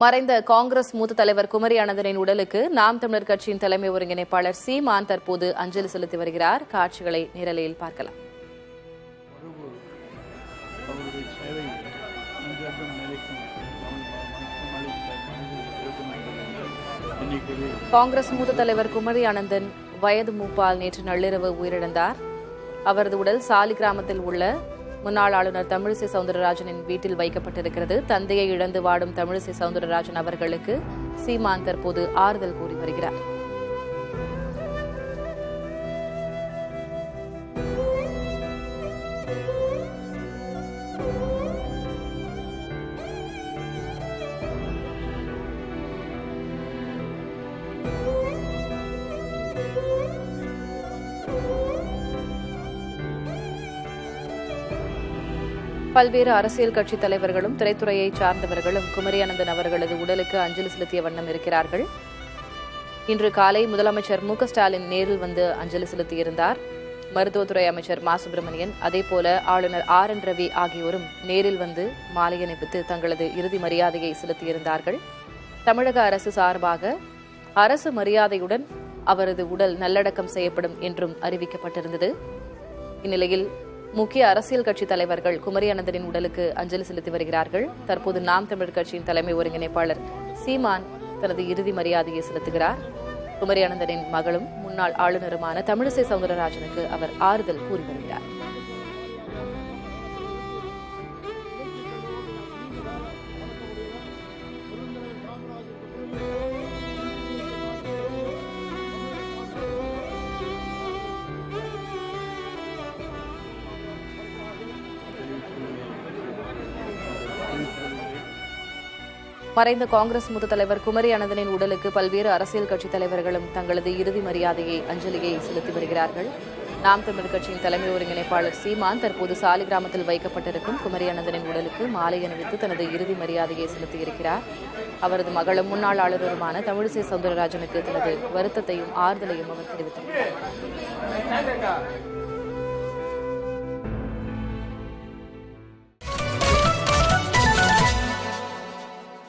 மறைந்த காங்கிரஸ் மூத்த தலைவர் குமரி அனந்தனின் உடலுக்கு நாம் தமிழர் கட்சியின் தலைமை ஒருங்கிணைப்பாளர் சீமான் தற்போது அஞ்சலி செலுத்தி வருகிறார். காட்சிகளை நேரலையில் பார்க்கலாம். காங்கிரஸ் மூத்த தலைவர் குமரி அனந்தன் வயது மூப்பால் நேற்று நள்ளிரவு உயிரிழந்தார். அவரது உடல் சாலி கிராமத்தில் உள்ள முன்னாள் ஆளுநர் தமிழிசை சவுந்தரராஜனின் வீட்டில் வைக்கப்பட்டிருக்கிறது. தந்தையை இழந்து வாடும் தமிழிசை சவுந்தரராஜன் அவர்களுக்கு சீமான் தற்போது ஆறுதல் கூறி வருகிறார். பல்வேறு அரசியல் கட்சித் தலைவர்களும் திரைத்துறையை சார்ந்தவர்களும் குமரி அனந்தன் அவர்களது உடலுக்கு அஞ்சலி செலுத்திய வண்ணம் இருக்கிறார்கள். இன்று காலை முதலமைச்சர் மு.க.ஸ்டாலின் நேரில் வந்து அஞ்சலி செலுத்தியிருந்தார். மருத்துவத்துறை அமைச்சர் மா சுப்பிரமணியன், அதேபோல ஆளுநர் ஆர்.என். ரவி ஆகியோரும் நேரில் வந்து மாலை அணிவித்து தங்களது இறுதி மரியாதையை செலுத்தியிருந்தார்கள். தமிழக அரசு சார்பாக அரசு மரியாதையுடன் அவரது உடல் நல்லடக்கம் செய்யப்படும் என்றும் அறிவிக்கப்பட்டிருந்தது. இந்நிலையில் முக்கிய அரசியல் கட்சித் தலைவர்கள் குமரி அனந்தனின் உடலுக்கு அஞ்சலி செலுத்தி வருகிறார்கள். தற்போது நாம் தமிழர் கட்சியின் தலைமை ஒருங்கிணைப்பாளர் சீமான் தனது இறுதி மரியாதையை செலுத்துகிறார். குமரி அனந்தனின் மகளும் முன்னாள் ஆளுநருமான தமிழிசை சவுந்தரராஜனுக்கு அவர் ஆறுதல் கூறி வருகிறார். மறைந்த காங்கிரஸ் மூத்த தலைவர் குமரி அனந்தனின் உடலுக்கு பல்வேறு அரசியல் கட்சித் தலைவர்களும் தங்களது இறுதி மரியாதையை அஞ்சலியை செலுத்தி வருகிறார்கள். நாம் தமிழர் கட்சியின் தலைமை ஒருங்கிணைப்பாளர் சீமான் தற்போது சாலி கிராமத்தில் வைக்கப்பட்டிருக்கும் குமரி அனந்தனின் உடலுக்கு மாலை அணிவித்து தனது இறுதி மரியாதையை செலுத்தியிருக்கிறார். அவரது மகளும் முன்னாள் ஆளுநருமான தமிழிசை சவுந்தரராஜனுக்கு தனது வருத்தத்தையும் ஆறுதலையும் அவர் தெரிவித்திருக்கிறார்.